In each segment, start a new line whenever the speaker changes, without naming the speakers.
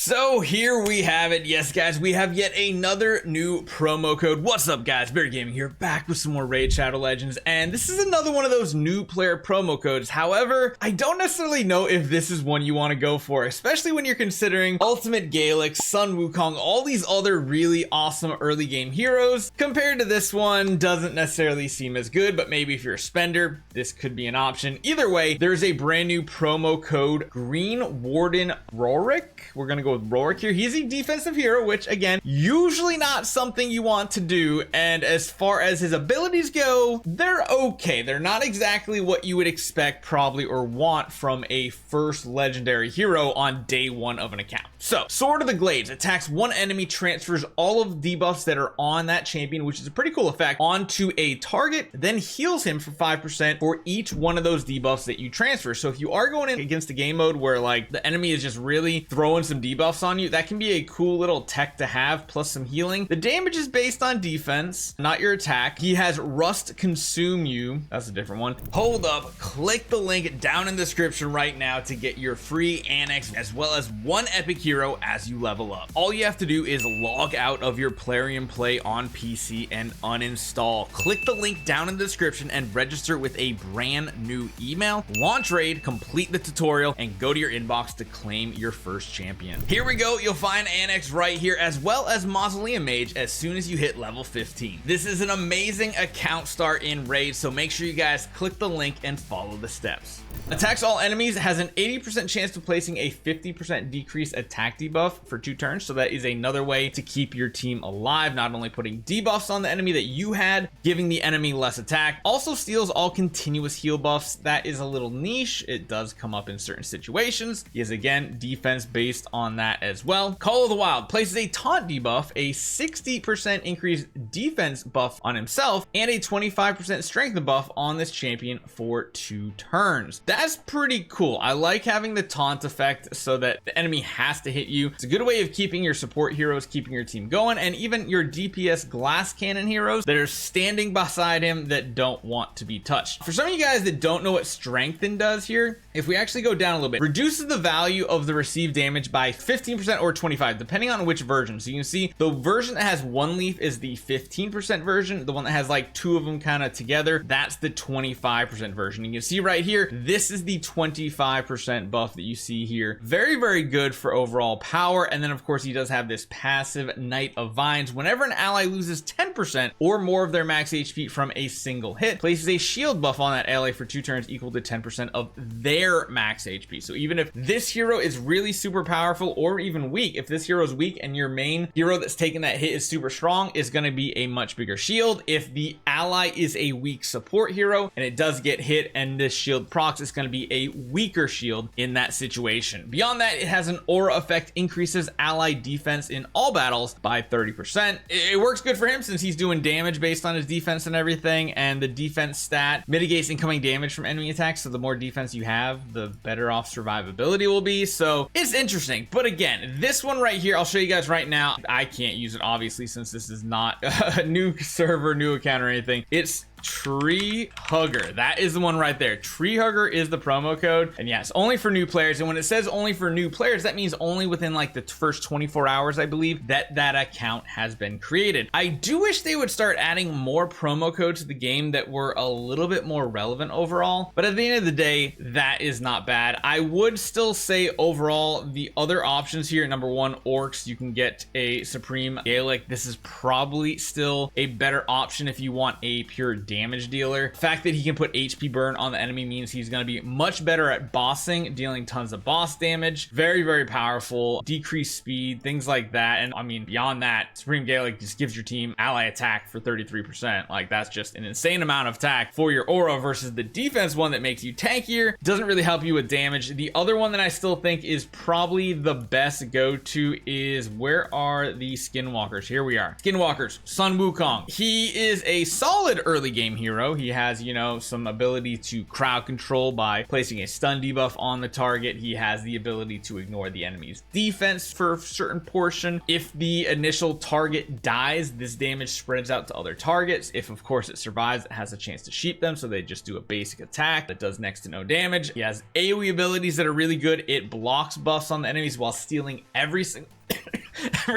So here we have it. Yes, guys, we have yet another new promo code. What's up, guys? BARRYGAMING here, back with some more Raid Shadow Legends, and this is another one of those new player promo codes. However, I don't necessarily know if this is one you want to go for, especially when you're considering Ultimate Gaelic, Sun Wukong, all these other really awesome early game heroes. Compared to this one, doesn't necessarily seem as good, but maybe if you're a spender, this could be an option. Either way, there's a brand new promo code, Green Warden Rorik. We're gonna go with Rorik here. He's a defensive hero, which again, usually not something you want to do. And as far as his abilities go, they're okay. They're not exactly what you would expect probably or want from a first legendary hero on day one of an account. So, Sword of the Glades attacks one enemy, transfers all of the debuffs that are on that champion, which is a pretty cool effect, onto a target, then heals him for 5% for each one of those debuffs that you transfer. So if you are going in against a game mode where like the enemy is just really throwing some debuffs on you, that can be a cool little tech to have, plus some healing. The damage is based on defense, not your attack. He has Rust Consume You. That's a different one. Hold up, click the link down in the description right now to get your free annex as well as one epic hero as you level up. All you have to do is log out of your Plarium Play on PC and uninstall. Click the link down in the description and register with a brand new email. Launch raid, complete the tutorial, and go to your inbox to claim your first champion. Here we go. You'll find annex right here as well as Mausoleum Mage as soon as you hit level 15. This is an amazing account start in raid, so make sure you guys click the link and follow the steps. Attacks all enemies, has an 80% chance of placing a 50% decrease attack debuff for 2 turns. So that is another way to keep your team alive, not only putting debuffs on the enemy that you had, giving the enemy less attack. Also steals all continuous heal buffs. That is a little niche. It does come up in certain situations. He is again defense based on that as well. Call of the Wild places a taunt debuff, a 60% increased defense buff on himself, and a 25% strength buff on this champion for 2 turns. That's pretty cool. I like having the taunt effect so that the enemy has to hit you. It's a good way of keeping your support heroes, keeping your team going, and even your DPS glass cannon heroes that are standing beside him that don't want to be touched. For some of you guys that don't know what strengthen does here, if we actually go down a little bit, reduces the value of the received damage by 15% or 25%, depending on which version. So you can see the version that has 1 leaf is the 15% version. The one that has like 2 of them kind of together, that's the 25% version. You can see right here, this is the 25% buff that you see here. Very, very good for overall power. And then of course he does have this passive Knight of Vines. Whenever an ally loses 10% or more of their max HP from a single hit, places a shield buff on that ally for 2 turns equal to 10% of their max HP. So even if this hero is really super powerful or even weak, if this hero is weak and your main hero that's taking that hit is super strong, is going to be a much bigger shield. If the ally is a weak support hero and it does get hit and this shield procs, it's going to be a weaker shield in that situation. Beyond that, it has an aura effect, increases ally defense in all battles by 30%. It works good for him since he's doing damage based on his defense and everything, and the defense stat mitigates incoming damage from enemy attacks, so the more defense you have, the better off survivability will be. So it's interesting. But again, this one right here, I'll show you guys right now. I can't use it obviously since this is not a new server, new account or anything. It's TREEHUGGER. That is the one right there. TREEHUGGER is the promo code, and yes, only for new players. And when it says only for new players, that means only within like the first 24 hours, I believe, that account has been created. I do wish they would start adding more promo codes to the game that were a little bit more relevant overall, but at the end of the day, that is not bad. I would still say overall the other options here, number 1, orcs. You can get a Supreme Gaelic. This is probably still a better option if you want a pure damage dealer. The fact that he can put HP burn on the enemy means he's going to be much better at bossing, dealing tons of boss damage. Very, very powerful, decreased speed, things like that. And I mean, beyond that, Supreme Gaelic just gives your team ally attack for 33%. Like, that's just an insane amount of attack for your aura versus the defense one that makes you tankier. Doesn't really help you with damage. The other one that I still think is probably the best go-to is, where are the Skinwalkers? Here we are. Skinwalkers, Sun Wukong. He is a solid early game game hero. He has, you know, some ability to crowd control by placing a stun debuff on the target. He has the ability to ignore the enemy's defense for a certain portion. If the initial target dies, this damage spreads out to other targets. If of course it survives, it has a chance to sheep them, so they just do a basic attack that does next to no damage. He has AoE abilities that are really good. It blocks buffs on the enemies while stealing every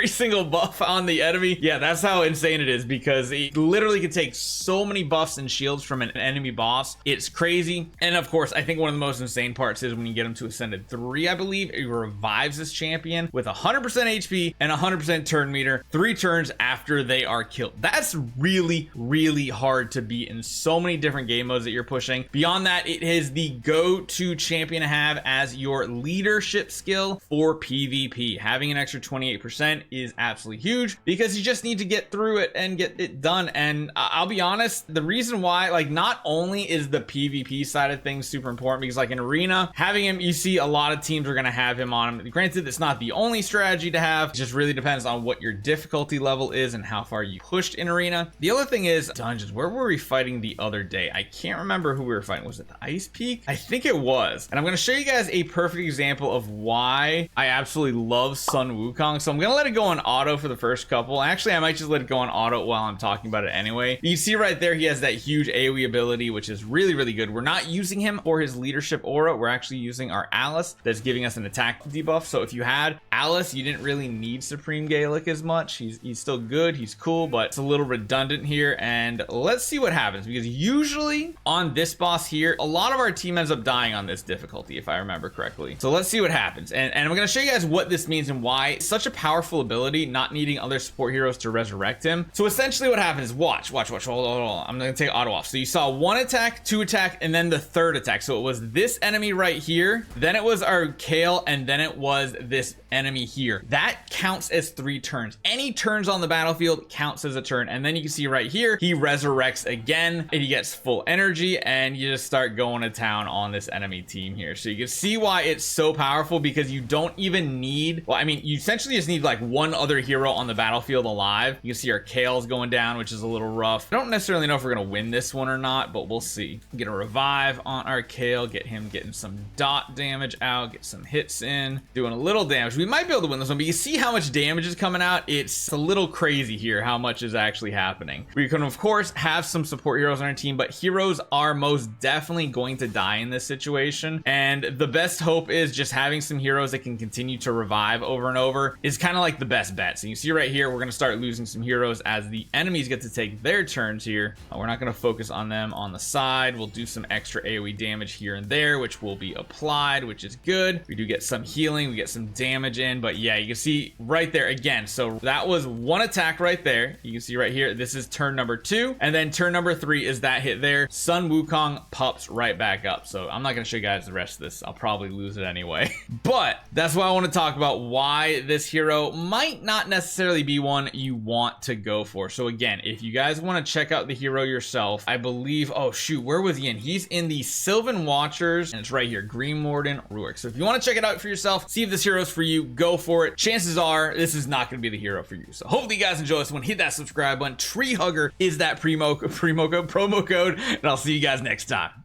single buff on the enemy. Yeah, that's how insane it is, because it literally can take so many buffs and shields from an enemy boss. It's crazy. And of course, I think one of the most insane parts is when you get him to Ascended 3, I believe, it revives this champion with 100% HP and 100% turn meter 3 turns after they are killed. That's really, really hard to beat in so many different game modes that you're pushing. Beyond that, it is the go-to champion to have as your leadership skill for PvP. Having an extra 28% is absolutely huge, because you just need to get through it and get it done. And I'll be honest, the reason why, like, not only is the PvP side of things super important, because like in arena, having him, you see a lot of teams are going to have him on him. Granted, it's not the only strategy to have. It just really depends on what your difficulty level is and how far you pushed in arena. The other thing is dungeons. Where were we fighting the other day? I can't remember who we were fighting. Was it the Ice Peak? I think it was. And I'm going to show you guys a perfect example of why I absolutely love Sun Wukong. So I'm gonna let it go on auto for the first couple. Actually, I might just let it go on auto while I'm talking about it anyway. You see right there, he has that huge AoE ability, which is really, really good. We're not using him for his leadership aura. We're actually using our Alice that's giving us an attack debuff. So if you had Alice, you didn't really need Supreme Gaelic as much. He's still good, he's cool, but it's a little redundant here. And let's see what happens, because usually on this boss here, a lot of our team ends up dying on this difficulty, if I remember correctly. So let's see what happens. And I'm gonna show you guys what this means and why it's such a powerful ability, not needing other support heroes to resurrect him. So essentially what happens is, watch, hold on. I'm gonna take auto off. So you saw 1 attack, 2 attack, and then the 3rd attack. So it was this enemy right here, then it was our Kale, and then it was this enemy here. That counts as 3 turns. Any turns on the battlefield counts as a turn. And then you can see right here, he resurrects again, and he gets full energy, and you just start going to town on this enemy team here. So you can see why it's so powerful, because you don't even need, well, I mean, you essentially just need like 1 other hero on the battlefield alive. You can see our Kale's going down, which is a little rough. I don't necessarily know if we're gonna win this one or not, but we'll see. Get a revive on our Kale, get him getting some dot damage out, get some hits in, doing a little damage. We might be able to win this one, but you see how much damage is coming out? It's a little crazy here how much is actually happening. We can of course have some support heroes on our team, but heroes are most definitely going to die in this situation. And the best hope is just having some heroes that can continue to revive over and over is kind of like the best bet. So you see right here, we're going to start losing some heroes as the enemies get to take their turns here. We're not going to focus on them on the side. We'll do some extra AoE damage here and there, which will be applied, which is good. We do get some healing, we get some damage in, but yeah, you can see right there again. So that was 1 attack right there. You can see right here, this is turn number 2, and then turn number 3 is that hit there. Sun Wukong pops right back up. So I'm not going to show you guys the rest of this. I'll probably lose it anyway. But that's why I want to talk about why this hero might not necessarily be one you want to go for. So again, if you guys want to check out the hero yourself, I believe, oh shoot, where was he in? He's in the Sylvan Watchers, and it's right here, Green Warden Ruark. So if you want to check it out for yourself, see if this hero is for you, go for it. Chances are this is not going to be the hero for you. So hopefully you guys enjoy this one. Hit that subscribe button. TREEHUGGER is that promo code, and I'll see you guys next time.